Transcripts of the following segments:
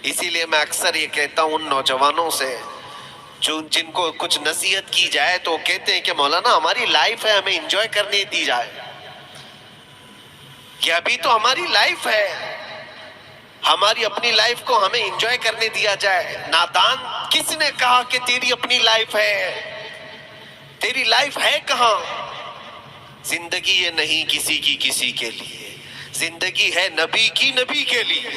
اسی لیے میں اکثر یہ کہتا ہوں ان نوجوانوں سے جن کو کچھ نصیحت کی جائے تو کہتے ہیں کہ مولانا ہماری لائف ہے، ہمیں انجوائے کرنے دی جائے. کہ ابھی تو ہماری لائف ہے، ہماری اپنی لائف کو ہمیں انجوائے کرنے دیا جائے. نادان کس نے کہا کہ تیری اپنی لائف ہے؟ تیری لائف ہے کہاں؟ زندگی یہ نہیں کسی کی کسی کے لیے، زندگی ہے نبی کی نبی کے لیے.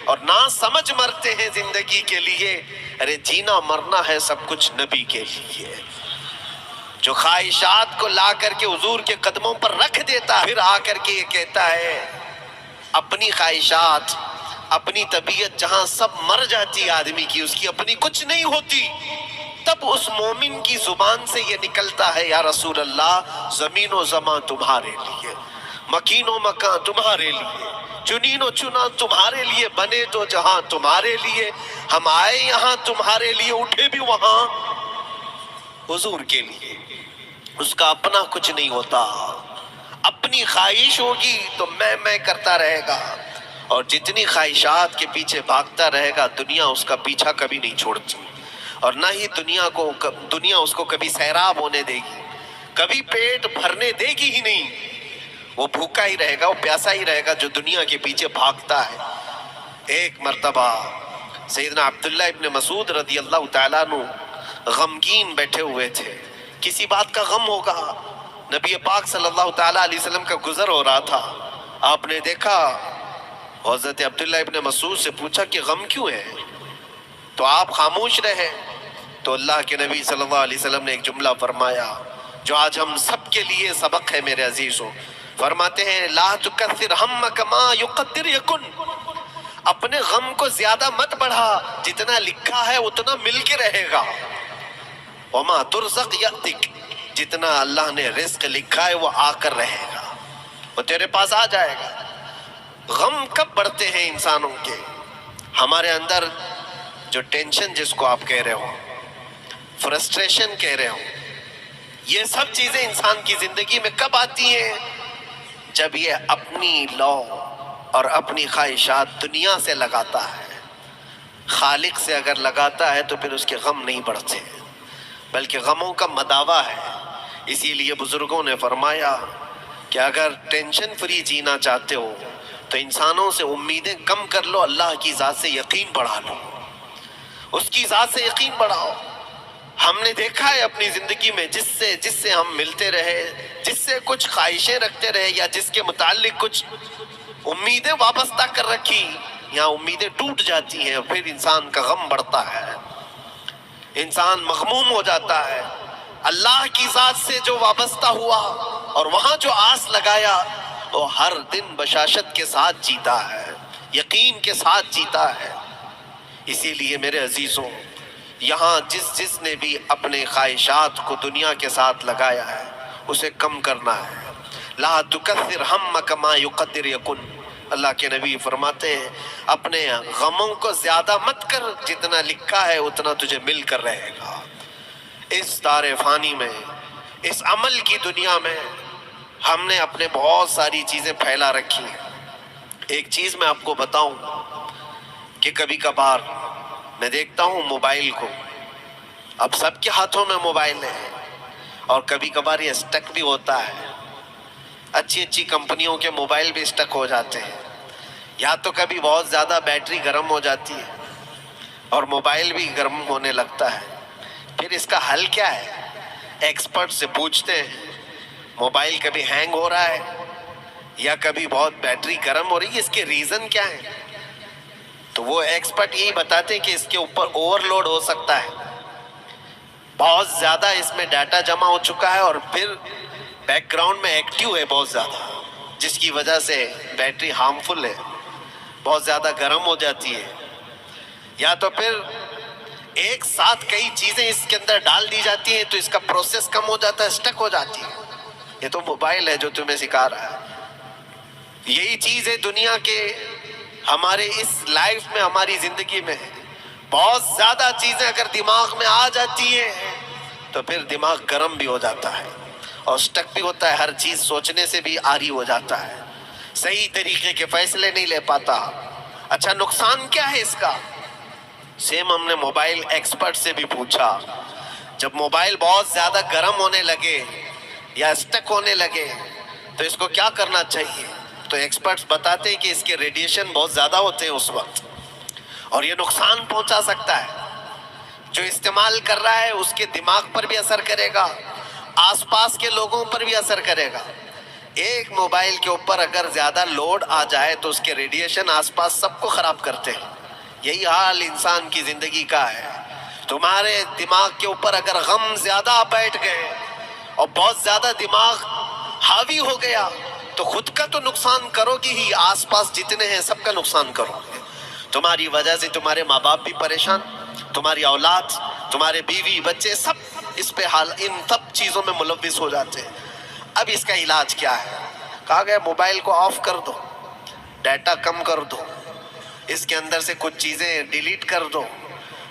اور نہ سمجھ مرتے ہیں زندگی کے لیے، ارے جینا مرنا ہے سب کچھ نبی کے لیے. جو خواہشات کو لا کر کے حضور کے قدموں پر رکھ دیتا ہے، پھر آ کر کے یہ کہتا ہے اپنی خواہشات، اپنی طبیعت جہاں سب مر جاتی آدمی کی، اس کی اپنی کچھ نہیں ہوتی، تب اس مومن کی زبان سے یہ نکلتا ہے یا رسول اللہ زمین و زمان تمہارے لیے، مکین و مکان تمہارے لیے، چنین و چنا تمہارے لیے، بنے تو جہاں تمہارے لیے، ہم آئے یہاں تمہارے لیے، اٹھے بھی وہاں حضور کے لیے. اس کا اپنا کچھ نہیں ہوتا. اپنی خواہش ہوگی تو میں کرتا رہے گا، اور جتنی خواہشات کے پیچھے بھاگتا رہے گا دنیا اس کا پیچھا کبھی نہیں چھوڑتی، اور نہ ہی دنیا اس کو کبھی سیراب ہونے دے گی، کبھی پیٹ بھرنے دے گی ہی نہیں. وہ بھوکا ہی رہے گا، وہ پیاسا ہی رہے گا جو دنیا کے پیچھے بھاگتا ہے. ایک مرتبہ سیدنا عبداللہ ابن مسعود رضی اللہ تعالیٰ عنہ غمگین بیٹھے ہوئے تھے، کسی بات کا غم ہوگا. نبی پاک صلی اللہ تعالیٰ علیہ وسلم کا گزر ہو رہا تھا، آپ نے دیکھا، حضرت عبداللہ ابن مسعود سے پوچھا کہ غم کیوں ہے؟ تو آپ خاموش رہے. تو اللہ کے نبی صلی اللہ علیہ وسلم نے ایک جملہ فرمایا جو آج ہم سب کے لیے سبق ہے میرے عزیزوں. فرماتے ہیں لا تکثر ہمک ما یقدر یکن، اپنے غم کو زیادہ مت بڑھا، جتنا لکھا ہے اتنا مل کے رہے گا. وما ترزق یأتک، جتنا اللہ نے رزق لکھا ہے وہ آ کر رہے گا، وہ تیرے پاس آ جائے گا. غم کب بڑھتے ہیں انسانوں کے؟ ہمارے اندر جو ٹینشن جس کو آپ کہہ رہے ہو، فرسٹریشن کہہ رہے ہو، یہ سب چیزیں انسان کی زندگی میں کب آتی ہیں؟ جب یہ اپنی لو اور اپنی خواہشات دنیا سے لگاتا ہے. خالق سے اگر لگاتا ہے تو پھر اس کے غم نہیں بڑھتے، بلکہ غموں کا مداوا ہے. اسی لیے بزرگوں نے فرمایا کہ اگر ٹینشن فری جینا چاہتے ہو تو انسانوں سے امیدیں کم کر لو، اللہ کی ذات سے یقین بڑھا لو، اس کی ذات سے یقین بڑھاؤ. ہم نے دیکھا ہے اپنی زندگی میں جس سے ہم ملتے رہے، جس سے کچھ خواہشیں رکھتے رہے، یا جس کے متعلق کچھ امیدیں وابستہ کر رکھی، یا امیدیں ٹوٹ جاتی ہیں، پھر انسان کا غم بڑھتا ہے، انسان مغموم ہو جاتا ہے. اللہ کی ذات سے جو وابستہ ہوا اور وہاں جو آس لگایا وہ ہر دن بشاشت کے ساتھ جیتا ہے، یقین کے ساتھ جیتا ہے. اسی لیے میرے عزیزوں، یہاں جس نے بھی اپنے خواہشات کو دنیا کے ساتھ لگایا ہے اسے کم کرنا ہے. لا تکثر ہمک ما یقدر یکن، اللہ کے نبی فرماتے ہیں اپنے غموں کو زیادہ مت کر، جتنا لکھا ہے اتنا تجھے مل کر رہے گا. اس دار فانی میں، اس عمل کی دنیا میں ہم نے اپنے بہت ساری چیزیں پھیلا رکھی ہیں. ایک چیز میں آپ کو بتاؤں کہ کبھی کبھار میں دیکھتا ہوں موبائل کو، اب سب کے ہاتھوں میں موبائل ہے، اور کبھی کبھار یہ اسٹک بھی ہوتا ہے. اچھی کمپنیوں کے موبائل بھی اسٹک ہو جاتے ہیں، یا تو کبھی بہت زیادہ بیٹری گرم ہو جاتی ہے اور موبائل بھی گرم ہونے لگتا ہے. پھر اس کا حل کیا ہے؟ ایکسپرٹ سے پوچھتے ہیں موبائل کبھی ہینگ ہو رہا ہے یا کبھی بہت بیٹری گرم ہو رہی ہے، اس کے ریزن کیا ہے؟ تو وہ ایکسپرٹ یہی بتاتے ہیں کہ اس کے اوپر اوور لوڈ ہو سکتا ہے، بہت زیادہ اس میں ڈیٹا جمع ہو چکا ہے اور پھر بیک گراؤنڈ میں ایکٹیو ہے بہت زیادہ، جس کی وجہ سے بیٹری ہارمفل ہے، بہت زیادہ گرم ہو جاتی ہے. یا تو پھر ایک ساتھ کئی چیزیں اس کے اندر ڈال دی جاتی ہیں تو اس کا پروسیس کم ہو جاتا ہے، اسٹک ہو جاتی ہے. یہ تو موبائل ہے جو تمہیں سکھا رہا ہے. یہی چیز ہے دنیا کے ہمارے اس لائف میں، ہماری زندگی میں بہت زیادہ چیزیں اگر دماغ میں آ جاتی ہیں تو پھر دماغ گرم بھی ہو جاتا ہے اور اسٹک بھی ہوتا ہے، ہر چیز سوچنے سے بھی عاری ہو جاتا ہے، صحیح طریقے کے فیصلے نہیں لے پاتا، اچھا نقصان کیا ہے اس کا؟ سیم ہم نے موبائل ایکسپرٹ سے بھی پوچھا، جب موبائل بہت زیادہ گرم ہونے لگے یا اسٹک ہونے لگے تو اس کو کیا کرنا چاہیے؟ تو ایکسپرٹس بتاتے ہیں کہ اس کے ریڈیشن بہت زیادہ ہوتے ہیں اس وقت، اور یہ نقصان پہنچا سکتا ہے۔ جو استعمال کر رہا ہے اس کے دماغ پر بھی اثر کرے گا، آس پاس کے لوگوں پر بھی اثر کرے گا۔ ایک موبائل کے اوپر اگر زیادہ لوڈ آ جائے تو اس کے ریڈیشن آس پاس سب کو خراب کرتے ہیں۔ یہی حال انسان کی زندگی کا ہے۔ تمہارے دماغ کے اوپر اگر غم زیادہ بیٹھ گئے اور بہت زیادہ دماغ حاوی ہو گیا تو خود کا تو نقصان کرو گی ہی، آس پاس جتنے ہیں سب کا نقصان کرو گے۔ تمہاری وجہ سے تمہارے ماں باپ بھی پریشان، تمہاری اولاد، تمہارے بیوی بچے سب اس پہ ان سب چیزوں میں ملوث ہو جاتے ہیں۔ اب اس کا علاج کیا ہے؟ کہا گیا موبائل کو آف کر دو، ڈیٹا کم کر دو، اس کے اندر سے کچھ چیزیں ڈیلیٹ کر دو،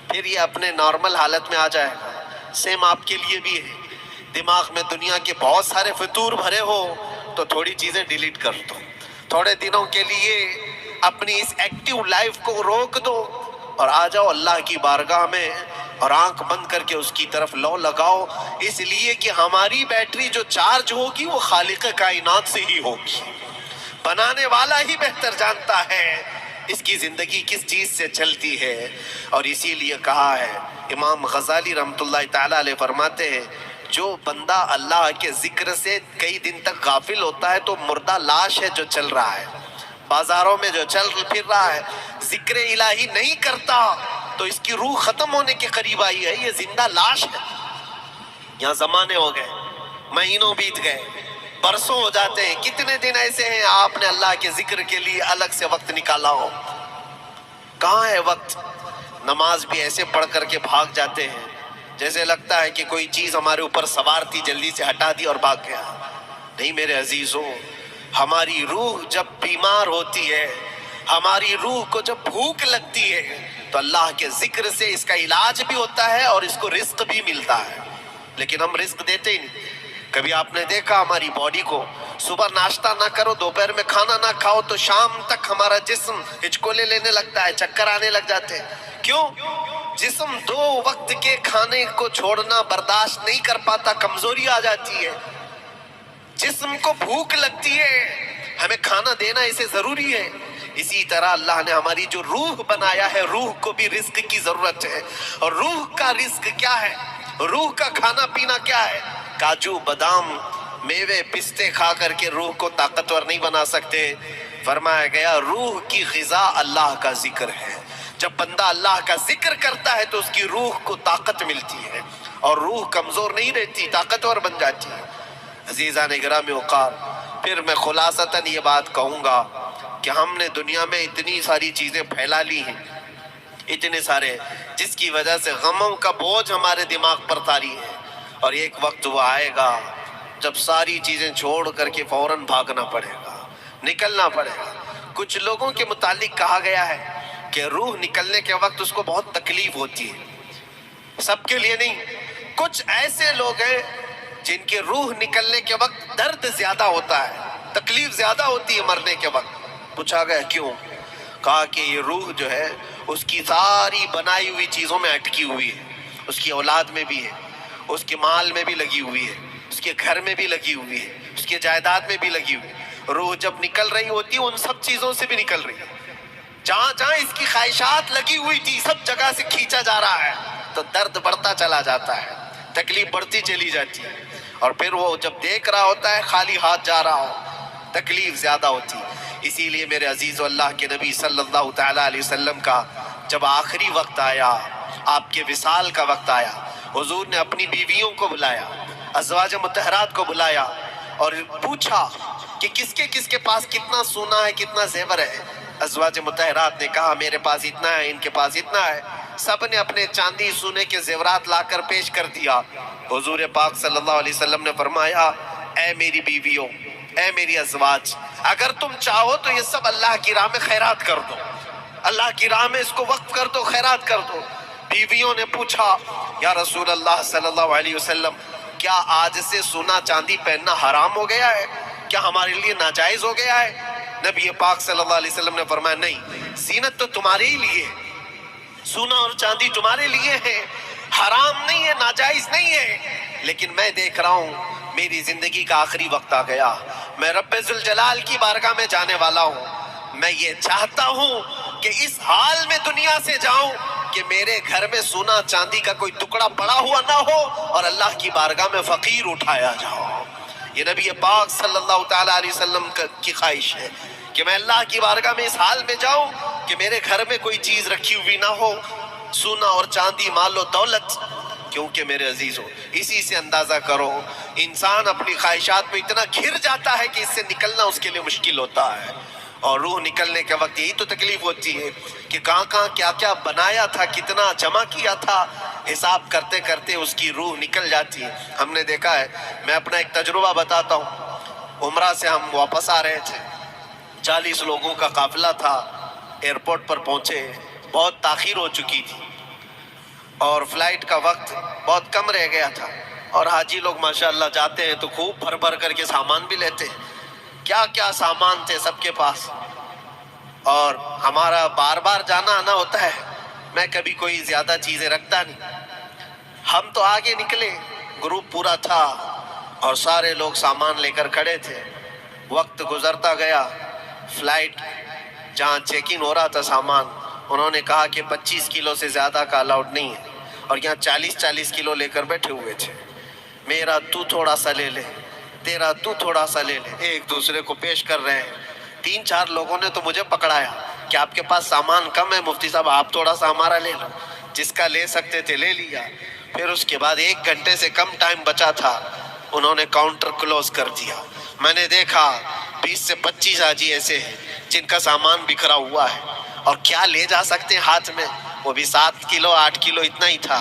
پھر یہ اپنے نارمل حالت میں آ جائے گا۔ سیم آپ کے لیے بھی ہے، دماغ میں دنیا کے بہت سارے فطور بھرے ہو تو تھوڑی چیزیں ڈیلیٹ کر دو، تھوڑے دنوں کے لیے اپنی اس ایکٹیو لائف کو روک دو اور آ جاؤ اللہ کی بارگاہ میں اور آنکھ بند کر کے اس کی طرف لو لگاؤ، اس لیے کہ ہماری بیٹری جو چارج ہوگی وہ خالق کائنات سے ہی ہوگی۔ بنانے والا ہی بہتر جانتا ہے اس کی زندگی کس چیز سے چلتی ہے، اور اسی لیے کہا ہے امام غزالی رحمۃ اللہ تعالیٰ علیہ فرماتے ہیں جو بندہ اللہ کے ذکر سے کئی دن تک غافل ہوتا ہے تو مردہ لاش ہے جو چل رہا ہے، بازاروں میں جو چل پھر رہا ہے، ذکر الہی نہیں کرتا تو اس کی روح ختم ہونے کے قریب آئی ہے، یہ زندہ لاش ہے۔ یہاں زمانے ہو گئے، مہینوں بیت گئے، برسوں ہو جاتے ہیں، کتنے دن ایسے ہیں آپ نے اللہ کے ذکر کے لیے الگ سے وقت نکالا ہو؟ کہاں ہے وقت؟ نماز بھی ایسے پڑھ کر کے بھاگ جاتے ہیں جیسے لگتا ہے کہ کوئی چیز ہمارے اوپر سوار تھی، جلدی سے ہٹا دی اور بھاگ گیا۔ نہیں میرے عزیزوں، ہماری روح جب بیمار ہوتی ہے، ہماری روح کو جب بھوک لگتی ہے تو اللہ کے ذکر سے اس کا علاج بھی ہوتا ہے اور اس کو رزق بھی ملتا ہے، لیکن ہم رزق دیتے ہی نہیں۔ کبھی آپ نے دیکھا ہماری باڈی کو، صبح ناشتہ نہ کرو، دوپہر میں کھانا نہ کھاؤ تو شام تک ہمارا جسم ہچکولے لینے لگتا ہے، چکر آنے لگ جاتے ہیں۔ کیوں؟ جسم 2 وقت کے کھانے کو چھوڑنا برداشت نہیں کر پاتا، کمزوری آ جاتی ہے، جسم کو بھوک لگتی ہے، ہمیں کھانا دینا اسے ضروری ہے۔ اسی طرح اللہ نے ہماری جو روح بنایا ہے، روح کو بھی رزق کی ضرورت ہے، اور روح کا رزق کیا ہے؟ روح کا کھانا پینا کیا ہے؟ کاجو بادام میوے پستے کھا کر کے روح کو طاقتور نہیں بنا سکتے۔ فرمایا گیا روح کی غذا اللہ کا ذکر ہے، جب بندہ اللہ کا ذکر کرتا ہے تو اس کی روح کو طاقت ملتی ہے اور روح کمزور نہیں رہتی، طاقتور بن جاتی ہے۔ عزیزان گرامی وقار، پھر میں خلاصتاً یہ بات کہوں گا کہ ہم نے دنیا میں اتنی ساری چیزیں پھیلا لی ہیں، اتنے سارے، جس کی وجہ سے غموں کا بوجھ ہمارے دماغ پر طاری ہے، اور ایک وقت وہ آئے گا جب ساری چیزیں چھوڑ کر کے فوراً بھاگنا پڑے گا، نکلنا پڑے گا۔ کچھ لوگوں کے متعلق کہا گیا ہے کہ روح نکلنے کے وقت اس کو بہت تکلیف ہوتی ہے، سب کے لیے نہیں، کچھ ایسے لوگ ہیں جن کے روح نکلنے کے وقت درد زیادہ ہوتا ہے، تکلیف زیادہ ہوتی ہے مرنے کے وقت۔ پوچھا گیا کیوں؟ کہا کہ یہ روح جو ہے اس کی ساری بنائی ہوئی چیزوں میں اٹکی ہوئی ہے، اس کی اولاد میں بھی ہے، اس کے مال میں بھی لگی ہوئی ہے، اس کے گھر میں بھی لگی ہوئی ہے، اس کے جائیداد میں بھی لگی ہوئی ہے۔ روح جب نکل رہی ہوتی ہے ان سب چیزوں سے بھی نکل رہی ہے، جہاں جہاں اس کی خواہشات لگی ہوئی تھی سب جگہ سے کھینچا جا رہا ہے، تو درد بڑھتا چلا جاتا ہے، تکلیف بڑھتی چلی جاتی ہے، اور پھر وہ جب دیکھ رہا ہوتا ہے خالی ہاتھ جا رہا ہو، تکلیف زیادہ ہوتی ہے۔ اسی لیے میرے عزیز و اللہ کے نبی صلی اللہ تعالیٰ علیہ وسلم کا جب آخری وقت آیا، آپ کے وصال کا وقت آیا، حضور نے اپنی بیویوں کو بلایا، ازواج مطہرات کو بلایا اور پوچھا کہ کس کے پاس کتنا سونا ہے، کتنا زیور ہے۔ ازواج مطہرات نے کہا میرے پاس اتنا ہے، ان کے پاس اتنا ہے، سب نے اپنے چاندی سونے کے زیورات لا کر پیش کر دیا۔ حضور پاک صلی اللہ علیہ وسلم نے فرمایا اے میری بیویوں، اے میری ازواج، اگر تم چاہو تو یہ سب اللہ کی راہ میں خیرات کر دو، اللہ کی راہ میں اس کو وقف کر دو، خیرات کر دو۔ بیویوں نے پوچھا یا رسول اللہ صلی اللہ علیہ وسلم، کیا آج سے سونا چاندی پہننا حرام ہو گیا ہے؟ کیا ہمارے لیے ناجائز ہو گیا ہے؟ نبی پاک صلی اللہ علیہ وسلم نے فرمایا نہیں، زینت تو تمہارے ہی لیے، سونا اور چاندی تمہارے لیے ہے، حرام نہیں ہے، ناجائز نہیں ہے، لیکن میں دیکھ رہا ہوں میری زندگی کا آخری وقت آ گیا، میں رب ذوالجلال کی بارگاہ میں جانے والا ہوں، میں یہ چاہتا ہوں کہ اس حال میں دنیا سے جاؤں کہ میرے گھر میں سونا چاندی کا کوئی ٹکڑا پڑا ہوا نہ ہو اور اللہ کی بارگاہ میں فقیر اٹھایا جاؤ۔ یہ نبی پاک صلی اللہ تعالیٰ علیہ وسلم کی خواہش ہے کہ میں اللہ کی بارگاہ میں اس حال میں جاؤں کہ میرے گھر میں کوئی چیز رکھی ہوئی نہ ہو، سونا اور چاندی، مال و دولت، کیونکہ میرے عزیزوں اسی سے اندازہ کرو انسان اپنی خواہشات میں اتنا گھر جاتا ہے کہ اس سے نکلنا اس کے لیے مشکل ہوتا ہے، اور روح نکلنے کے وقت یہی تو تکلیف ہوتی ہے کہ کہاں کہاں کیا کیا بنایا تھا، کتنا جمع کیا تھا، حساب کرتے کرتے اس کی روح نکل جاتی ہے۔ ہم نے دیکھا ہے، میں اپنا ایک تجربہ بتاتا ہوں، عمرہ سے ہم واپس آ رہے تھے، 40 لوگوں کا قافلہ تھا، ایئرپورٹ پر پہنچے، بہت تاخیر ہو چکی تھی اور فلائٹ کا وقت بہت کم رہ گیا تھا، اور حاجی لوگ ماشاءاللہ جاتے ہیں تو خوب بھر بھر کر کے سامان بھی لیتے ہیں، کیا کیا سامان تھے سب کے پاس، اور ہمارا بار بار جانا آنا ہوتا ہے، میں کبھی کوئی زیادہ چیزیں رکھتا نہیں، ہم تو آگے نکلے، گروپ پورا تھا اور سارے لوگ سامان لے کر کھڑے تھے، وقت گزرتا گیا، فلائٹ جہاں چیک ان ہو رہا تھا سامان، انہوں نے کہا کہ 25 کلو سے زیادہ کا الاؤڈ نہیں ہے، اور یہاں 40 کلو لے کر بیٹھے ہوئے تھے، میرا تو تھوڑا سا لے لے، تیرا تو تھوڑا سا لے لے، ایک دوسرے کو پیش کر رہے ہیں۔ 3-4 لوگوں نے تو مجھے پکڑایا کہ آپ کے پاس سامان کم ہے مفتی صاحب، آپ تھوڑا سا ہمارا لے لو، جس کا لے سکتے تھے لے لیا۔ پھر اس کے بعد 1 گھنٹے سے کم ٹائم بچا تھا، انہوں نے کاؤنٹر کلوز کر دیا، میں نے دیکھا 20 سے 25 حاجی ایسے ہیں جن کا سامان بکھرا ہوا ہے، اور کیا لے جا سکتے ہیں ہاتھ میں، وہ بھی 7 کلو 8 کلو اتنا ہی تھا،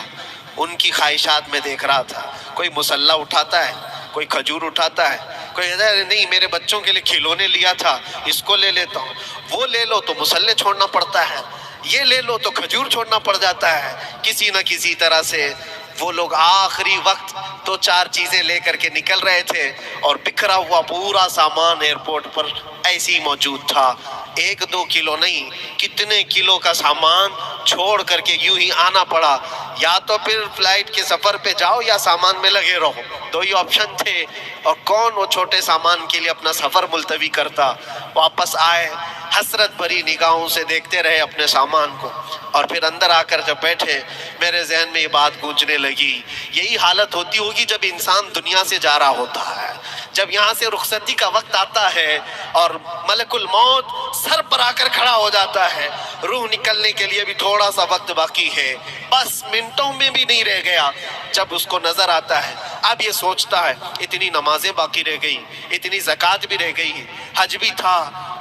ان کی خواہشات میں دیکھ رہا تھا، کوئی مسلح اٹھاتا ہے، کوئی کھجور اٹھاتا ہے، کوئی نہیں میرے بچوں کے لیے کھلونے لیا تھا اس کو لے لیتا ہوں، وہ لے لو تو مسلح چھوڑنا پڑتا ہے، یہ لے لو تو کھجور چھوڑنا پڑ جاتا ہے، کسی نہ کسی طرح سے وہ لوگ آخری وقت 2-4 چیزیں لے کر کے نکل رہے تھے، اور بکھرا ہوا پورا سامان ایئرپورٹ پر ایسے ہی موجود تھا، 1-2 کلو نہیں، کتنے کلو کا سامان چھوڑ کر کے یوں ہی آنا پڑا، یا تو پھر فلائٹ کے سفر پہ جاؤ یا سامان میں لگے رہو، 2 ہی آپشن تھے، اور کون وہ چھوٹے سامان کے لیے اپنا سفر ملتوی کرتا۔ واپس آئے، حسرت بھری نگاہوں سے دیکھتے رہے اپنے سامان کو، اور پھر اندر آ کر جب بیٹھے میرے ذہن میں یہ بات گونجنے لگی، یہی حالت ہوتی ہوگی جب انسان دنیا سے جا رہا ہوتا ہے، جب یہاں سے رخصتی کا وقت آتا ہے اور ملک الموت سر پر آ کر کھڑا ہو جاتا ہے، روح نکلنے کے لیے بھی تھوڑا سا وقت باقی ہے، بس منٹوں میں بھی نہیں رہ گیا، جب اس کو نظر آتا ہے اب یہ سوچتا ہے اتنی نمازیں باقی رہ گئی، اتنی زکوٰۃ بھی رہ گئی، حج بھی تھا،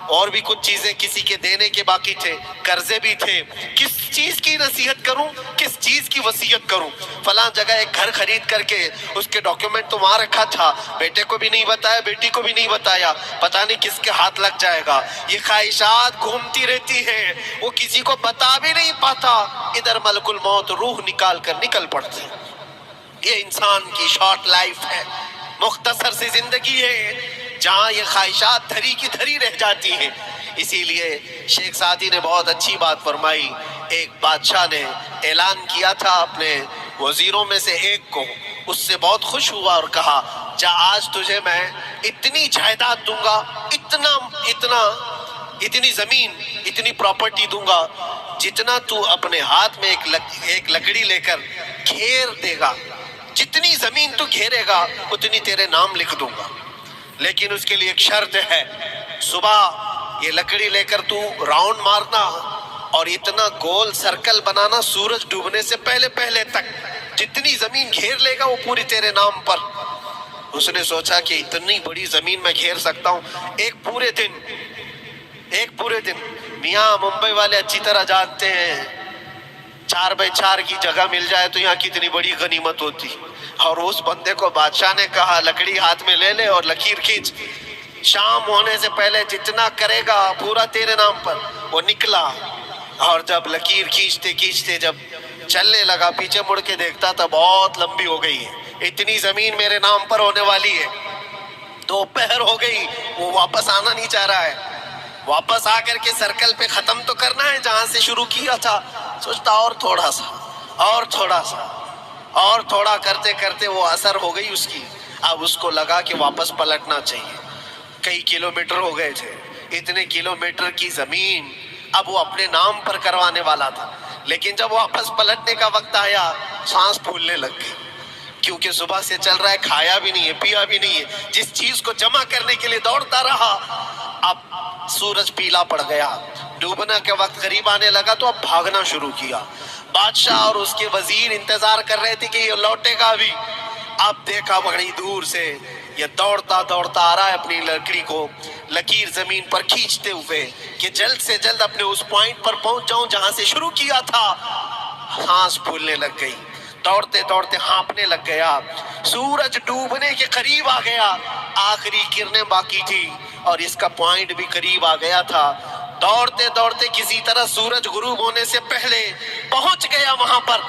اور بھی کچھ چیزیں کسی کے دینے کے باقی تھے، قرضے بھی تھے، کس چیز کی نصیحت کروں، کس چیز کی وصیت کروں، فلاں جگہ ایک گھر خرید کر کے اس کے ڈاکیومنٹ تو وہاں رکھا تھا، بیٹے کو بھی نہیں بتایا، بیٹی کو بھی نہیں بتایا، پتہ نہیں کس کے ہاتھ لگ جائے گا، یہ خواہشات گھومتی رہتی ہے، وہ کسی کو بتا بھی نہیں پاتا، ادھر ملک الموت روح نکال کر نکل پڑتی۔ یہ انسان کی شارٹ لائف ہے، مختصر سی زندگی ہے جہاں یہ خواہشات دھری کی دھری رہ جاتی ہیں۔ اسی لیے شیخ سعدی نے بہت اچھی بات فرمائی، ایک بادشاہ نے اعلان کیا تھا اپنے وزیروں میں سے ایک کو، اس سے بہت خوش ہوا اور کہا جا آج تجھے میں اتنی جائیداد دوں گا، اتنی زمین، اتنی پراپرٹی دوں گا، جتنا تو اپنے ہاتھ میں ایک لکڑی لے کر گھیر دے گا، جتنی زمین تو گھیرے گا اتنی تیرے نام لکھ دوں گا، لیکن اس کے لیے ایک شرط ہے، صبح یہ لکڑی لے کر تو راؤنڈ مارنا اور اتنا گول سرکل بنانا سورج ڈوبنے سے پہلے پہلے تک، جتنی زمین گھیر لے گا وہ پوری تیرے نام پر۔ اس نے سوچا کہ اتنی بڑی زمین میں گھیر سکتا ہوں ایک پورے دن، میاں ممبئی والے اچھی طرح جانتے ہیں 4x4 کی جگہ مل جائے تو یہاں کتنی بڑی غنیمت ہوتی، اور اس بندے کو بادشاہ نے کہا لکڑی ہاتھ میں لے لے اور لکیر کھینچ، شام ہونے سے پہلے جتنا کرے گا پورا تیرے نام پر۔ وہ نکلا اور جب لکیر کھینچتے کھینچتے جب چلنے لگا، پیچھے مڑ کے دیکھتا تھا بہت لمبی ہو گئی ہے، اتنی زمین میرے نام پر ہونے والی ہے، 2 پہر ہو گئی، وہ واپس آنا نہیں چاہ رہا ہے۔ واپس آ کر کے سرکل پہ ختم تو کرنا ہے جہاں سے شروع کیا تھا. سوچتا اور تھوڑا سا اور تھوڑا سا اور تھوڑا کرتے کرتے وہ اثر ہو گئی اس کی. اب اس کو لگا کہ واپس پلٹنا چاہیے. کئی کلومیٹر ہو گئے تھے. اتنے کلومیٹر کی زمین اب وہ اپنے نام پر کروانے والا تھا. لیکن جب واپس پلٹنے کا وقت آیا سانس پھولنے لگ گئی, کیونکہ صبح سے چل رہا ہے, کھایا بھی نہیں ہے, پیا بھی نہیں ہے, جس چیز کو جمع کرنے کے لیے دوڑتا رہا. اب سورج پیلا پڑ گیا, ڈوبنا کے وقت قریب آنے لگا تو اب بھاگنا شروع کیا. بادشاہ اور اس کے وزیر انتظار کر رہے تھے کہ یہ لوٹے گا بھی. اب دیکھا بڑی دور سے یہ دوڑتا دوڑتا آ رہا ہے اپنی لکڑی کو لکیر زمین پر کھینچتے ہوئے کہ جلد سے جلد اپنے اس پوائنٹ پر پہنچ جاؤں جہاں سے شروع کیا تھا. سانس پھولنے لگ گئی, دوڑتے دوڑتے ہانپنے لگ گیا. سورج ڈوبنے کے قریب آ گیا, آخری کرنیں باقی تھی اور اس کا پوائنٹ بھی قریب آ گیا تھا. دوڑتے دوڑتے کسی طرح سورج غروب ہونے سے پہلے پہنچ گیا وہاں پر,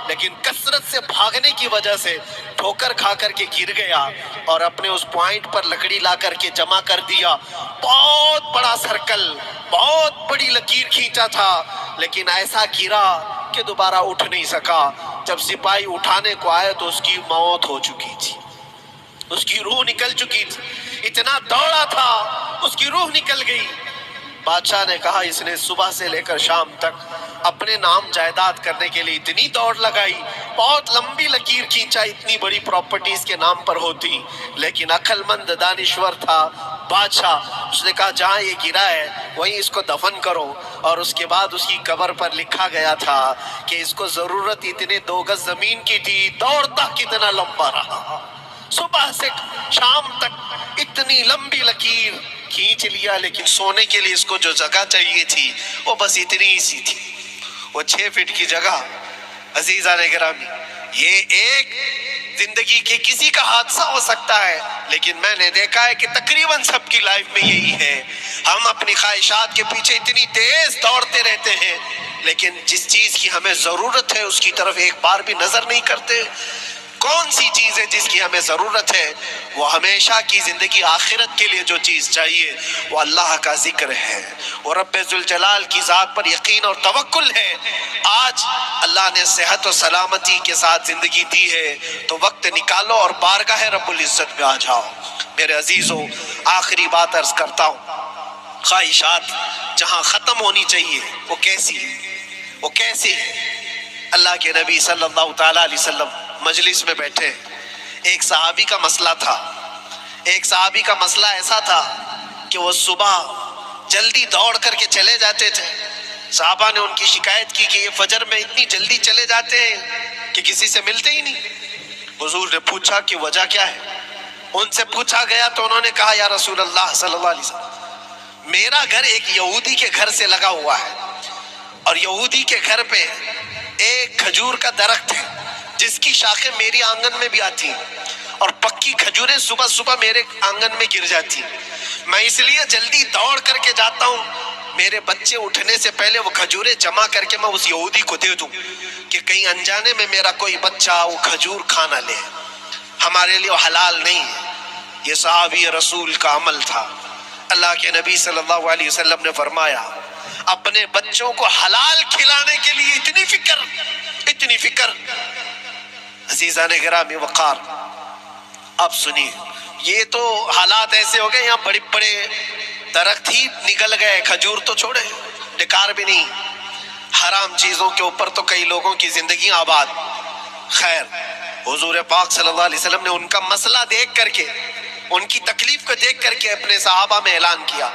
لیکن کثرت سے بھاگنے کی وجہ سے ٹھوکر کھا کر کے گر گیا اور اپنے اس پوائنٹ پر لکڑی لا کر کے جمع کر دیا. بہت بڑا سرکل, بہت بڑی لکیر کھینچا تھا, لیکن ایسا گرا کہ دوبارہ اٹھ نہیں سکا. جب سپاہی اٹھانے کو آئے تو اس کی موت ہو چکی تھی, اس کی روح نکل چکی تھی. اتنا دوڑا تھا اس کی روح نکل گئی. بادشاہ نے کہا اس نے صبح سے لے کر شام تک اپنے نام جائیداد کرنے کے لیے اتنی دوڑ لگائی, بہت لمبی لکیر کھینچا, اتنی بڑی پراپرٹیز کے نام پر ہوتی, لیکن عقل مند دانشور تھا بادشاہ. اس نے کہا جہاں یہ گرا ہے وہیں اس کو دفن کرو. اور اس کے بعد اس کی قبر پر لکھا گیا تھا کہ اس کو ضرورت اتنے 2 گز زمین کی تھی, دوڑتا کتنا لمبا رہا, صبح سے شام تک اتنی لمبی لکیر کھینچ لیا. لیکن سونے کے لیے اس کو جو جگہ چاہیے تھی وہ بس اتنی ہی سی تھی, وہ 6 فٹ کی جگہ. عزیزان گرامی, یہ ایک زندگی کے کسی کا حادثہ ہو سکتا ہے, لیکن میں نے دیکھا ہے کہ تقریباً سب کی لائف میں یہی ہے. ہم اپنی خواہشات کے پیچھے اتنی تیز دوڑتے رہتے ہیں, لیکن جس چیز کی ہمیں ضرورت ہے اس کی طرف ایک بار بھی نظر نہیں کرتے. کون سی چیز ہے جس کی ہمیں ضرورت ہے؟ وہ ہمیشہ کی زندگی آخرت کے لیے جو چیز چاہیے وہ اللہ کا ذکر ہے, وہ رب ذوالجلال کی ذات پر یقین اور توکل ہے. آج اللہ نے صحت و سلامتی کے ساتھ زندگی دی ہے تو وقت نکالو اور بارگاہ رب العزت میں آ جاؤ. میرے عزیزوں, آخری بات عرض کرتا ہوں, خواہشات جہاں ختم ہونی چاہیے وہ کیسی ہے, وہ کیسی ہے؟ اللہ کے نبی صلی اللہ تعالیٰ علیہ وسلم مجلس میں بیٹھے, ایک صحابی کا مسئلہ تھا. ایک صحابی کا مسئلہ ایسا تھا کہ وہ صبح جلدی دوڑ کر کے چلے جاتے تھے. صحابہ نے ان کی شکایت کی کہ یہ فجر میں اتنی جلدی چلے جاتے ہیں کہ کسی سے ملتے ہی نہیں. حضور نے پوچھا کہ وجہ کیا ہے؟ ان سے پوچھا گیا تو انہوں نے کہا یا رسول اللہ صلی اللہ علیہ وسلم, میرا گھر ایک یہودی کے گھر سے لگا ہوا ہے اور یہودی کے گھر پہ ایک کھجور کا درخت ہے جس کی شاخیں میری آنگن میں بھی آتی ہیں, اور پکی کھجوریں صبح صبح میرے آنگن میں گر جاتی ہیں. میں اس لیے جلدی دوڑ کر کے جاتا ہوں, میرے بچے اٹھنے سے پہلے وہ کھجوریں جمع کر کے میں اس یہودی کو دے دوں کہ کہیں انجانے میں میرا کوئی بچہ وہ کھجور کھا نہ لے. ہمارے لیے وہ حلال نہیں ہے. یہ صحابی رسول کا عمل تھا. اللہ کے نبی صلی اللہ علیہ وسلم نے فرمایا اپنے بچوں کو حلال کھلانے کے لیے اتنی فکر, اتنی فکر. عزیزان گرامی وقار, اب سنیے, یہ تو حالات ایسے ہو گئے یہاں بڑے بڑے درخت ہی نکل گئے, کھجور تو چھوڑے, ڈکار بھی نہیں. حرام چیزوں کے اوپر تو کئی لوگوں کی زندگی آباد. خیر, حضور پاک صلی اللہ علیہ وسلم نے ان کا مسئلہ دیکھ کر کے, ان کی تکلیف کو دیکھ کر کے اپنے صحابہ میں اعلان کیا,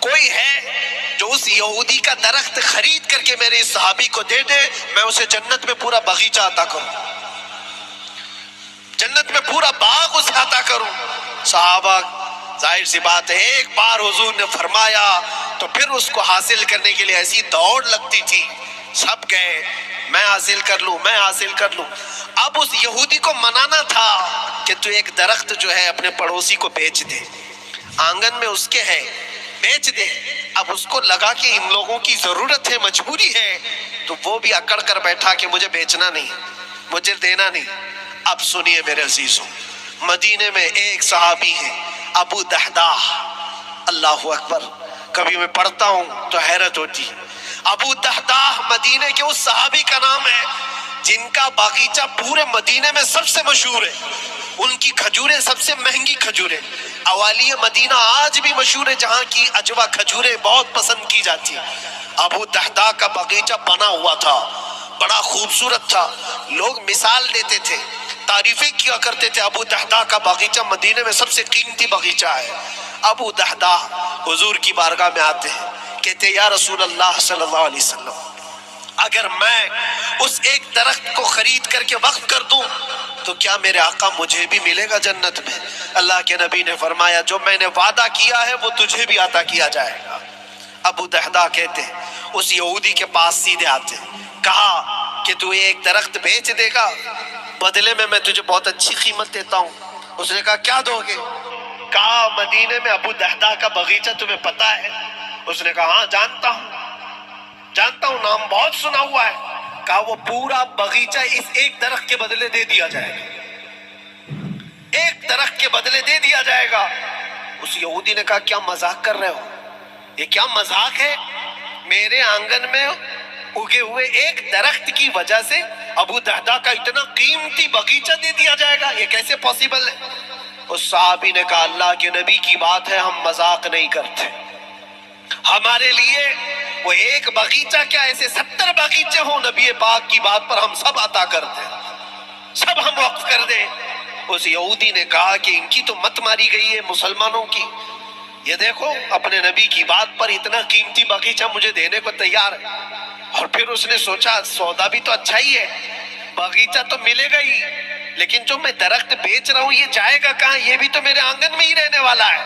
کوئی ہے جو اس یہودی کا درخت خرید کر کے میرے اس صحابی کو دے دے, میں اسے جنت میں پورا باغیچہ عطا کروں, جنت میں پورا باغ اسے عطا کروں. صحابہ ظاہر سی بات ہے ایک بار حضور نے فرمایا تو پھر اس کو حاصل کرنے کے لیے ایسی دوڑ لگتی تھی, سب گئے میں حاصل کر لوں, میں حاصل کر لوں. اب اس یہودی کو منانا تھا کہ تو ایک درخت جو ہے اپنے پڑوسی کو بیچ دے, آنگن میں اس کے ہے, بیچ دے. اب اس کو لگا کہ ان لوگوں کی ضرورت ہے, مجبوری ہے, تو وہ بھی اکڑ کر بیٹھا کہ مجھے بیچنا نہیں, مجھے دینا نہیں. اب سنیے میرے عزیزوں, مدینے میں ایک صحابی ہے ابو دحداح, اللہ اکبر, کبھی میں پڑھتا ہوں تو حیرت ہوتی ہے۔ ابو دہداہ مدینے کے اس صحابی کا نام ہے جن کا باغیچہ پورے مدینے میں سب سے مشہور ہے، ان کی کھجوریں سب سے مہنگی کھجوریں، اوالی مدینہ آج بھی مشہور ہے جہاں کی اجوا کھجوریں بہت پسند کی جاتی ہیں۔ ابو دہداہ کا باغیچہ بنا ہوا تھا، بڑا خوبصورت تھا، لوگ مثال دیتے تھے، تعریفیں کیا کرتے تھے، ابو دہداہ کا باغیچہ مدینے میں سب سے قیمتی باغیچہ ہے۔ ابو دہداہ حضور کی بارگاہ میں آتے ہیں، کہتے ہیں یا رسول اللہ صلی اللہ علیہ وسلم، اگر میں اس ایک درخت کو خرید کر کے وقف کر دوں تو کیا میرے آقا مجھے بھی ملے گا جنت میں؟ اللہ کے نبی نے فرمایا جو میں نے وعدہ کیا ہے وہ تجھے بھی عطا کیا جائے گا۔ ابو دہداہ کہتے ہیں اس یہودی کے پاس سیدھے آتے ہیں، کہا کہ تو ایک درخت بیچ دے گا، بدلے میں تجھے بہت اچھی قیمت دیتا ہوں۔ اس نے کہا کیا دو گے؟ کہا مدینے میں ابو دہداہ کا باغیچہ تمہیں پتا ہے؟ اس نے کہا ہاں جانتا ہوں، نام بہت سنا ہوا ہے۔ کہا وہ پورا باغیچہ اس ایک درخت کے بدلے دے دیا جائے گا، ایک درخت کے بدلے دے دیا جائے گا۔ اس یہودی نے کہا کیا مذاق کر رہے ہو؟ یہ کیا مذاق ہے؟ میرے آنگن میں اگے ہوئے ایک درخت کی وجہ سے ابو دہداہ کا اتنا قیمتی باغیچہ دے دیا جائے گا، یہ کیسے پاسبل ہے؟ اس صحابی نے کہا اللہ کے نبی کی بات ہے، ہم مذاق نہیں کرتے، ہمارے لیے وہ ایک باغیچہ کیا ایسے 70 باغیچے ہوں، نبی پاک کی بات پر ہم سب عطا کر دیں، سب ہم وقف کر دیں۔ اس یہودی نے کہا کہ ان کی تو مت ماری گئی ہے مسلمانوں کی، یہ دیکھو اپنے نبی کی بات پر اتنا قیمتی باغیچہ مجھے دینے کو تیار ہے۔ اور پھر اس نے سوچا سودا بھی تو اچھا ہی ہے، باغیچہ تو ملے گا ہی، لیکن جو میں درخت بیچ رہا ہوں یہ جائے گا کہاں؟ یہ بھی تو میرے آنگن میں ہی رہنے والا ہے۔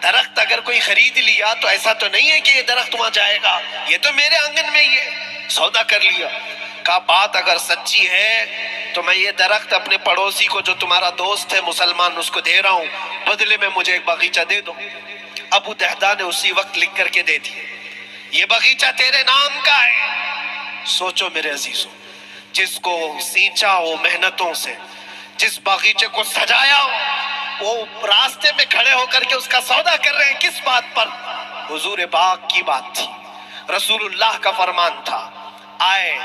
درخت اگر کوئی خرید لیا تو ایسا تو نہیں ہے کہ یہ درخت وہاں جائے گا، یہ تو میرے آنگن میں ہی ہے۔ سودا کر لیا۔ کہا بات اگر سچی ہے تو میں یہ درخت اپنے پڑوسی کو جو تمہارا دوست ہے مسلمان اس کو دے رہا ہوں، بدلے میں مجھے ایک باغیچہ دے دو۔ ابو دہداہ نے اسی وقت لکھ کر کے دے دی، یہ باغیچہ تیرے نام کا ہے۔ سوچو میرے عزیزوں، جس کو سینچا ہو محنتوں سے، جس باغیچے کو سجایا ہو، وہ راستے میں کھڑے ہو کر کے اس کا سودا کر رہے ہیں، کس بات پر؟ حضور پاک کی بات تھی، رسول اللہ کا فرمان تھا۔ آئے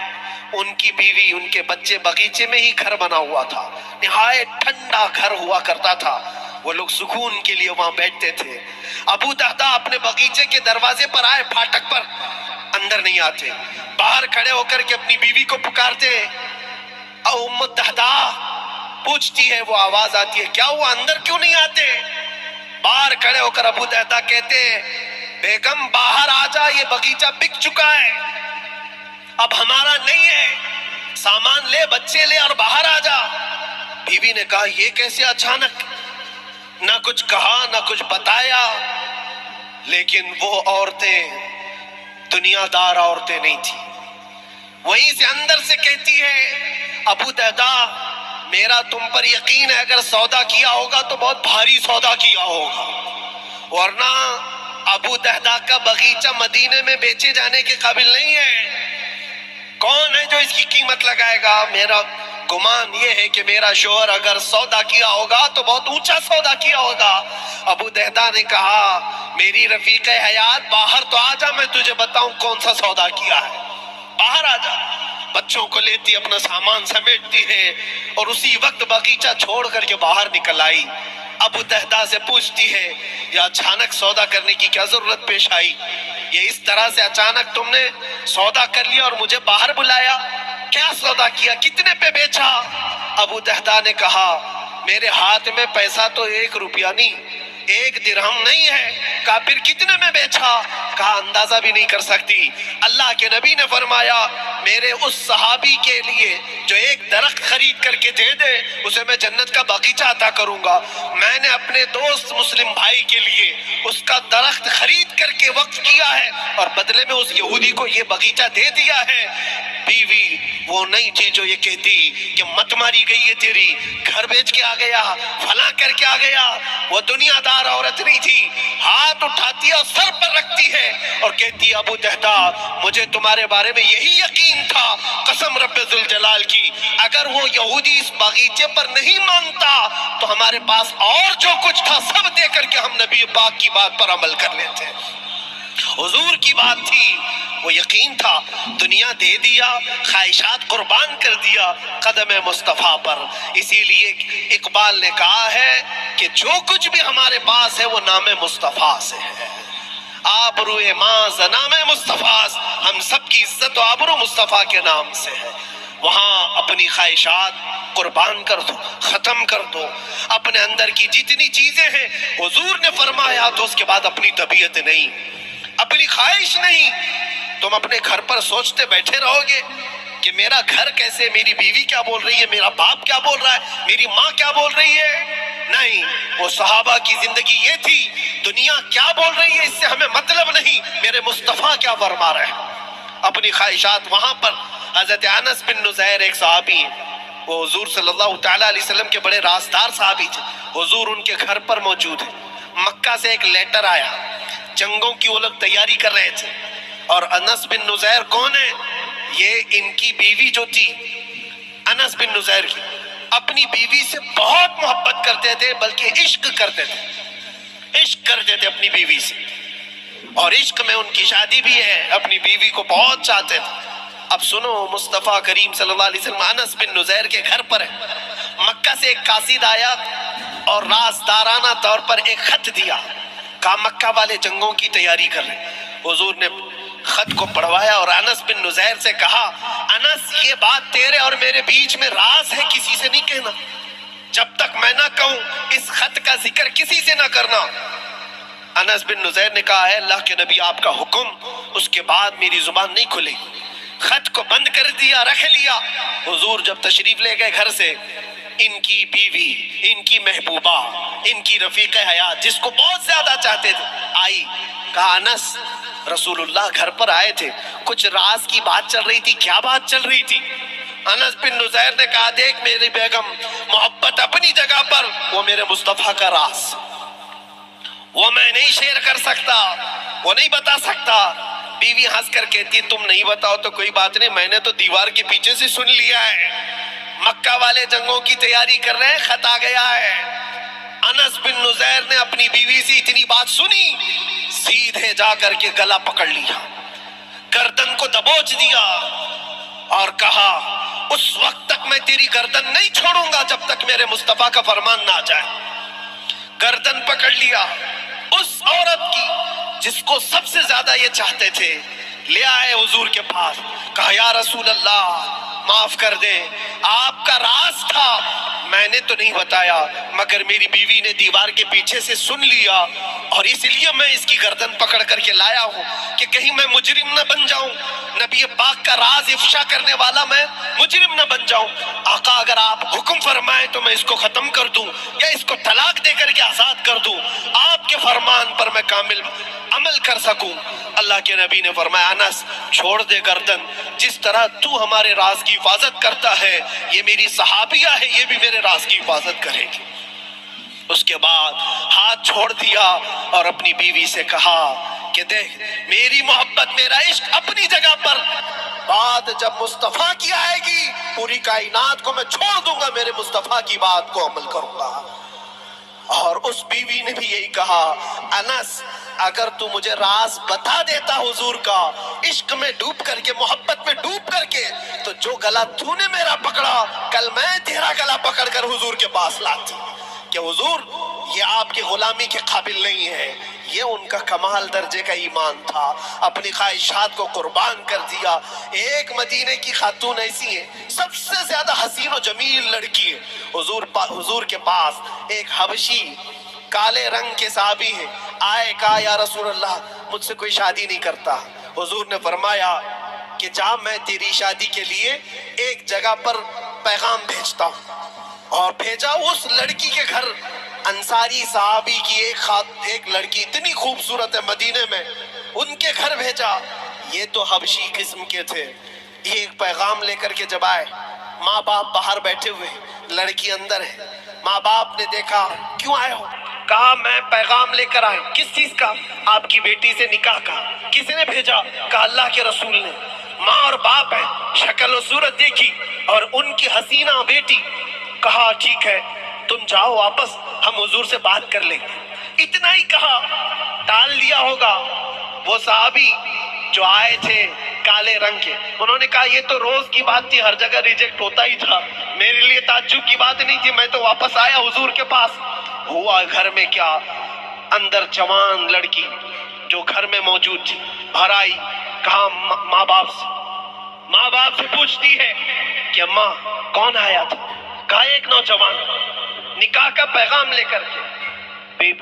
ان کی بیوی ان کے بچے، باغیچے میں ہی گھر بنا ہوا تھا، نہایت ٹھنڈا گھر ہوا کرتا تھا، وہ لوگ سکون کے لیے وہاں بیٹھتے تھے۔ ابو دہداہ اپنے باغیچے کے دروازے پر آئے، پھاٹک پر اندر نہیں آتے، باہر کھڑے ہو کر کے اپنی بیوی کو پکارتے، ام دہداہ پوچھتی ہے، وہ آواز آتی ہے کیا ہوا اندر کیوں نہیں آتے؟ باہر کھڑے ہو کر ابو دہداہ کہتے ہیں بیگم باہر آ جا، یہ باغیچہ بک چکا ہے، اب ہمارا نہیں ہے، سامان لے بچے لے اور باہر آ جا۔ بیوی نے کہا یہ کیسے اچانک؟ نہ کچھ کہا نہ کچھ بتایا، لیکن وہ عورتیں دنیا دار عورتیں نہیں تھی، وہیں سے اندر سے کہتی ہے ابو دہداہ میرا تم پر یقین ہے، اگر سودا کیا ہوگا تو بہت بھاری سودا کیا ہوگا، ورنہ ابو دہداہ کا باغیچہ مدینے میں بیچے جانے کے قابل نہیں ہے، کون ہے جو اس کی قیمت لگائے گا؟ میرا گمان یہ ہے کہ میرا شوہر اگر سودا کیا ہوگا تو بہت اونچا سودا کیا ہوگا۔ ابو دہداہ نے کہا میری رفیق حیات باہر تو آ جا، میں تجھے بتاؤں کون سا سودا کیا ہے، باہر آ جا۔ بچوں کو لیتی اپنا سامان سمیٹتی ہے اور اسی وقت باغیچہ چھوڑ کر کے باہر نکل آئی۔ ابو دہداہ سے پوچھتی ہے یہ اچانک سودا کرنے کی کیا ضرورت پیش آئی؟ یہ اس طرح سے اچانک تم نے سودا کر لیا اور مجھے باہر بلایا، کیا سودا کیا، کتنے پہ بیچا؟ ابو دہداہ نے کہا میرے ہاتھ میں پیسہ تو 1 روپیہ نہیں، 1 درہم نہیں ہے۔ کہا پھر کتنے میں بیچا؟ کہا اندازہ بھی نہیں کر سکتی۔ اللہ کے نبی نے فرمایا میرے اس صحابی کے لیے جو ایک درخت خرید کر کے دے دے اسے میں جنت کا باغیچہ عطا کروں گا۔ میں نے اپنے دوست مسلم بھائی کے لیے اس کا درخت خرید کر کے وقف کیا ہے اور بدلے میں اس یہودی کو یہ باغیچہ دے دیا ہے۔ بیوی وہ نہیں تھی جو یہ کہتی کہ مت ماری گئی ہے تیری، گھر بیچ کے آ گیا، فلاں کر کے آ گیا، وہ دنیا دار عورت نہیں تھی، ہاتھ اٹھاتی ہے اور سر پر رکھتی ہے اور کہتی ابو دہداہ مجھے تمہارے بارے میں یہی یقین تھا، قسم رب ذوالجلال کی اگر وہ یہودی اس باغیچے پر نہیں مانتا تو ہمارے پاس اور جو کچھ تھا سب دے کر کے ہم نبی پاک کی بات پر عمل کر لیتے۔ حضور کی بات تھی، وہ یقین تھا، دنیا دے دیا، خواہشات قربان کر دیا قدم مصطفیٰ پر۔ اسی لیے اقبال نے کہا ہے کہ جو کچھ بھی ہمارے پاس ہے وہ نام مصطفیٰ سے ہے، آبرو ماز نام مصطفیٰ، ہم سب کی عزت و آبرو مصطفیٰ کے نام سے ہے۔ وہاں اپنی خواہشات قربان کر دو، ختم کر دو، اپنے اندر کی جتنی چیزیں ہیں حضور نے فرمایا، تو اس کے بعد اپنی طبیعت نہیں، اپنی خواہش نہیں، تم اپنے گھر پر سوچتے بیٹھے رہو گے کہ میرا گھر کیسے، میری بیوی کیا بول رہی ہے، میرا باپ کیا بول رہا ہے، میری ماں کیا بول رہی ہے؟ نہیں، وہ صحابہ کی زندگی یہ تھی، دنیا کیا بول رہی ہے اس سے ہمیں مطلب نہیں، میرے مصطفیٰ کیا فرما رہے ہیں۔ اپنی خواہشات وہاں پر۔ حضرت انس بن نزیر ایک صحابی ہیں، وہ حضور صلی اللہ تعالیٰ علیہ وسلم کے بڑے رازدار صحابی تھے، حضور ان کے گھر پر موجود ہیں، مکہ سے ایک لیٹر آیا، جنگوں کی وہ لوگ تیاری کر رہے تھے، اور انس بن نزیر کون ہے؟ یہ ان کی بیوی جو تھی، انس بن نزیر کی، اپنی بیوی سے بہت محبت کرتے تھے، بلکہ عشق کرتے تھے، عشق کرتے تھے اپنی بیوی سے، اور عشق میں ان کی شادی بھی ہے، اپنی بیوی کو بہت چاہتے تھے۔ اب سنو، مصطفیٰ کریم صلی اللہ علیہ وسلم انس بن نزیر کے گھر پر ہے، مکہ سے ایک قاصد آیا اور رازدارانہ طور پر ایک خط دیا، کہا مکہ والے جنگوں کی تیاری کر رہے۔ حضور نے خط کو پڑھوایا اور انس بن نزیر سے کہا، انس یہ بات تیرے اور میرے بیچ میں راز ہے، کسی سے نہیں کہنا، جب تک میں نہ کہوں اس خط کا ذکر کسی سے نہ کرنا۔ انس بن نزیر نے کہا، ہے اللہ کے نبی آپ کا حکم، اس کے بعد میری زبان نہیں کھلے گی۔ خط کو بند کر دیا، رکھ لیا۔ حضور جب تشریف لے گئے گھر سے، ان کی بیوی، ان کی محبوبہ، ان کی رفیق حیات جس کو بہت زیادہ چاہتے تھے، آئی، کہا انس رسول اللہ گھر پر آئے تھے، کچھ راز کی بات چل رہی تھی، کیا بات چل رہی تھی؟ انس بن نزیر نے کہا، دیکھ میری بیگم، محبت اپنی جگہ پر، وہ میرے مصطفیٰ کا راز، وہ میں نہیں شیئر کر سکتا، وہ نہیں بتا سکتا۔ بیوی ہنس کر کہتی، تم نہیں بتاؤ تو کوئی بات نہیں، میں نے تو دیوار کے پیچھے سے سن لیا ہے، مکہ والے جنگوں کی تیاری کر رہے ہیں، خط آ گیا ہے۔ انس بن نزیر نے اپنی بیوی سے اتنی بات سنی، سیدھے جا کر کے گلا پکڑ لیا، گردن کو دبوچ دیا اور کہا، اس وقت تک میں تیری گردن نہیں چھوڑوں گا جب تک میرے مصطفیٰ کا فرمان نہ آ جائے۔ گردن پکڑ لیا اس عورت کی جس کو سب سے زیادہ یہ چاہتے تھے، لے آئے حضور کے پاس، کہا یا رسول اللہ معاف کر دیں، آپ کا راز تھا، میں نے تو نہیں بتایا، مگر میری بیوی نے دیوار کے پیچھے سے سن لیا، اور اس لیے میں اس کی گردن پکڑ کر کے لایا ہوں کہ کہیں میں مجرم نہ بن جاؤں، نبی پاک کا راز افشا کرنے والا میں مجرم نہ بن جاؤں۔ آقا اگر آپ حکم فرمائیں تو میں اس کو ختم کر دوں یا اس کو طلاق دے کر کے آزاد کر دوں، آپ کے فرمان پر میں کامل عمل کر سکوں۔ اللہ کے نبی نے فرمایا، انس چھوڑ دے گردن، جس طرح تو ہمارے راز کی حفاظت کرتا ہے، یہ میری صحابیہ ہے، یہ بھی میرے راز کی حفاظت کرے گی۔ اس کے بعد ہاتھ چھوڑ دیا اور اپنی بیوی سے کہا کہ دیکھ میری محبت، میرا عشق اپنی جگہ پر، بات جب مصطفیٰ کی آئے گی پوری کائنات کو میں چھوڑ دوں گا، میرے مصطفیٰ کی بات کو عمل کروں گا۔ اور اس بیوی نے بھی یہی کہا، انس اگر تو مجھے راز بتا دیتا حضور کا، عشق میں ڈوب کر کے، محبت میں ڈوب کر کے، تو جو گلا تو نے میرا پکڑا، کل میں تیرا گلا پکڑ کر حضور کے پاس لاتی کہ حضور یہ آپ کی غلامی کے قابل نہیں ہے۔ یہ ان کا کمال درجے کا ایمان تھا، اپنی خواہشات کو قربان کر دیا۔ ایک مدینے کی خاتون ایسی ہے، سب سے زیادہ حسین و جمیل لڑکی ہے، حضور کے پاس ایک حبشی کالے رنگ کے صحابی ہے، آئے کہا یا رسول اللہ مجھ سے کوئی شادی نہیں کرتا۔ حضور نے فرمایا کہ جا میں تیری شادی کے لیے ایک جگہ پر پیغام بھیجتا ہوں، اور بھیجا اس لڑکی کے گھر، انصاری صحابی کی ایک لڑکی اتنی خوبصورت ہے مدینے میں، ان کے گھر بھیجا۔ یہ تو حبشی قسم کے تھے، یہ ایک پیغام لے کر کے جب آئے، ماں باپ باہر بیٹھے ہوئے، لڑکی اندر ہے، ماں باپ نے دیکھا کیوں آئے ہو؟ کہا میں پیغام لے کر آئے۔ کس چیز کا؟ آپ کی بیٹی سے نکاح کا۔ کس نے بھیجا؟ کہا اللہ کے رسول نے۔ ماں اور باپ ہے، شکل و صورت دیکھی اور ان کی حسینہ بیٹی، کہا ٹھیک ہے تم جاؤ واپس، ہم حضور سے بات کر لیں گے۔ اتنا ہی کہا، ٹال دیا ہوگا، وہ صحابی جو آئے تھے کالے رنگ کے، انہوں نے کہا یہ تو روز کی بات تھی، ہر جگہ ریجیکٹ ہوتا ہی تھا، میرے لیے تعجب کی بات نہیں تھی، میں تو واپس آیا حضور کے پاس۔ ہوا گھر میں کیا، اندر جوان لڑکی جو گھر میں موجود تھی باہر آئی، کہا ماں باپ سے پوچھتی ہے کہ اماں کون آیا تھا؟ کہا ایک نوجوان نکاح کا پیغام لے کر کے۔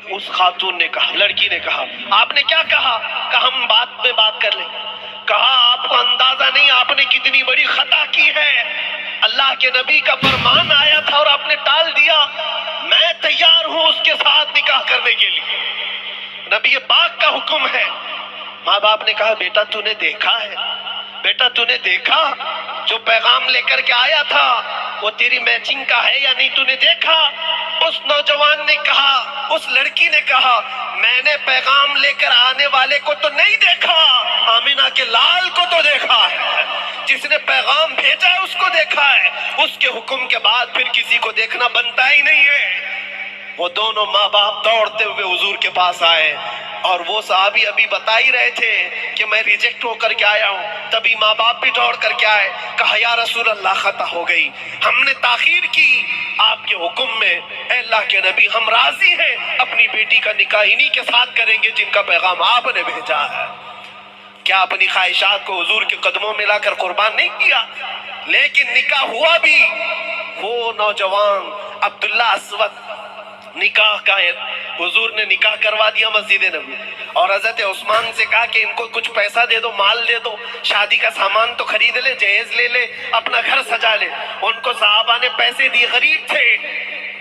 اس خاتون نے کہا، لڑکی نے کہا آپ نے کیا کہا؟ کہا ہم بات پہ بات کر لیں۔ کہا آپ کو اندازہ نہیں آپ نے کتنی بڑی خطا کی ہے، اللہ کے نبی کا فرمان آیا تھا اور آپ نے ٹال دیا، میں تیار ہوں اس کے ساتھ نکاح کرنے کے لیے، نبی پاک کا حکم ہے۔ ماں باپ نے کہا بیٹا تو نے دیکھا ہے، بیٹا تو نے دیکھا جو پیغام لے کر کے آیا تھا وہ تیری میچنگ کا ہے یا نہیں، تو نے دیکھا؟ اس نوجوان نے کہا، اس لڑکی نے کہا میں نے پیغام لے کر آنے والے کو تو نہیں دیکھا، آمینہ کے لال کو تو دیکھا ہے، جس نے پیغام بھیجا ہے اس کو دیکھا ہے، اس کے حکم کے بعد پھر کسی کو دیکھنا بنتا ہی نہیں ہے۔ وہ دونوں ماں باپ دوڑتے ہوئے حضور کے پاس آئے، اور وہ صحابی ابھی بتا ہی رہے تھے کہ میں ریجیکٹ ہو کر کے آیا ہوں، تبھی ماں باپ بھی دوڑ کر کے آئے، کہا یا رسول اللہ خطا ہو گئی، ہم نے تاخیر کی، آپ کے حکم میں اے اللہ کے نبی ہم راضی ہیں، اپنی بیٹی کا نکاح انہی کے ساتھ کریں گے جن کا پیغام آپ نے بھیجا ہے۔ کیا اپنی خواہشات کو حضور کے قدموں میں لا کر قربان نہیں کیا؟ لیکن نکاح ہوا بھی، وہ نوجوان عبداللہ اسود نکاح کا ہے، حضور نے نکاح کروا دیا مسجد نبی، اور حضرت عثمان سے کہا کہ ان کو کچھ پیسہ دے دو، مال دے دو، شادی کا سامان تو خرید لے، جہیز لے لے، اپنا گھر سجا لے۔ ان کو صحابہ نے پیسے دیے، غریب تھے،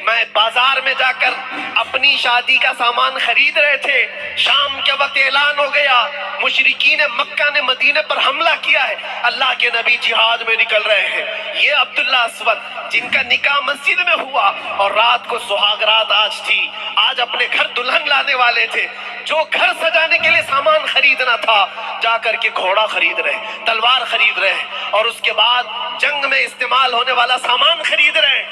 میں بازار میں جا کر اپنی شادی کا سامان خرید رہے تھے، شام کے وقت اعلان ہو گیا مشرکین مکہ نے مدینے پر حملہ کیا ہے، اللہ کے نبی جہاد میں نکل رہے ہیں۔ یہ عبداللہ اسود جن کا نکاح مسجد میں ہوا اور رات کو سہاگ رات آج تھی، آج اپنے گھر دلہن لانے والے تھے، جو گھر سجانے کے لیے سامان خریدنا تھا جا کر کے گھوڑا خرید رہے، تلوار خرید رہے، اور اس کے بعد جنگ میں استعمال ہونے والا سامان خرید رہے،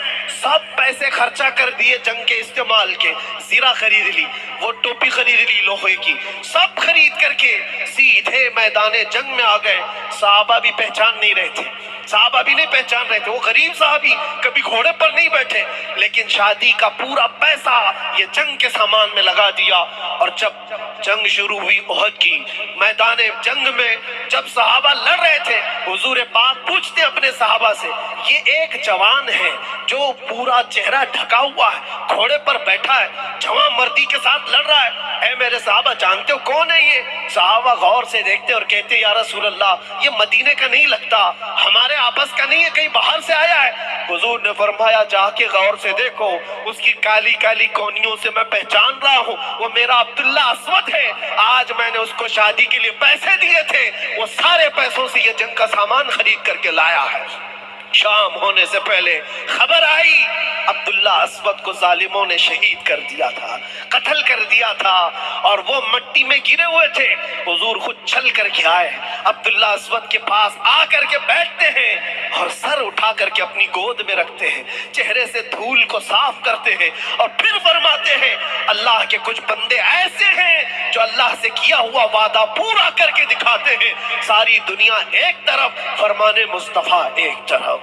سب پیسے خرچہ کر دیے جنگ کے استعمال کے، زیرہ خرید لی، وہ ٹوپی خرید لی لوہے کی، سب خرید کر کے سیدھے میدان جنگ میں آ گئے۔ صحابہ بھی پہچان نہیں رہے تھے، صحابہ بھی نہیں پہچان رہے تھے، وہ غریب صحابی کبھی گھوڑے پر نہیں بیٹھے، لیکن شادی کا پورا پیسہ یہ جنگ کے سامان میں لگا دیا۔ اور جب جنگ شروع ہوئی احد کی میدان جنگ میں، جب صحابہ لڑ رہے تھے، حضور پاک پوچھتے اپنے صحابہ سے، یہ ایک جوان ہے جو پورا چہرہ ڈھکا ہوا ہے، گھوڑے پر بیٹھا ہے، جوان مردی کے ساتھ لڑ رہا ہے، اے میرے صحابہ جانتے ہو کون ہے یہ؟ صحابہ غور سے دیکھتے اور کہتے یا رسول اللہ یہ مدینے کا نہیں لگتا، ہمارے آپس کا نہیں ہے، کہیں باہر سے آیا ہے۔ حضور نے فرمایا جا کے غور سے دیکھو، اس کی کالی کالی کونیوں سے میں پہچان رہا ہوں، وہ میرا عبداللہ اسود ہے، آج میں نے اس کو شادی کے لیے پیسے دیے تھے، وہ سارے پیسوں سے یہ جنگ کا سامان خرید کر کے لایا ہے۔ شام ہونے سے پہلے خبر آئی عبداللہ اسود کو ظالموں نے شہید کر دیا تھا، قتل کر دیا تھا، اور وہ مٹی میں گرے ہوئے تھے۔ حضور خود چل کر کے آئے، عبداللہ اسود کے پاس آ کر کے بیٹھتے ہیں اور سر اٹھا کر کے اپنی گود میں رکھتے ہیں، چہرے سے دھول کو صاف کرتے ہیں، اور پھر فرماتے ہیں اللہ کے کچھ بندے ایسے ہیں جو اللہ سے کیا ہوا وعدہ پورا کر کے دکھاتے ہیں، ساری دنیا ایک طرف، فرمان مصطفیٰ ایک طرف۔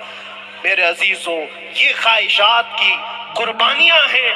میرے عزیزوں، یہ خواہشات کی قربانیاں ہیں۔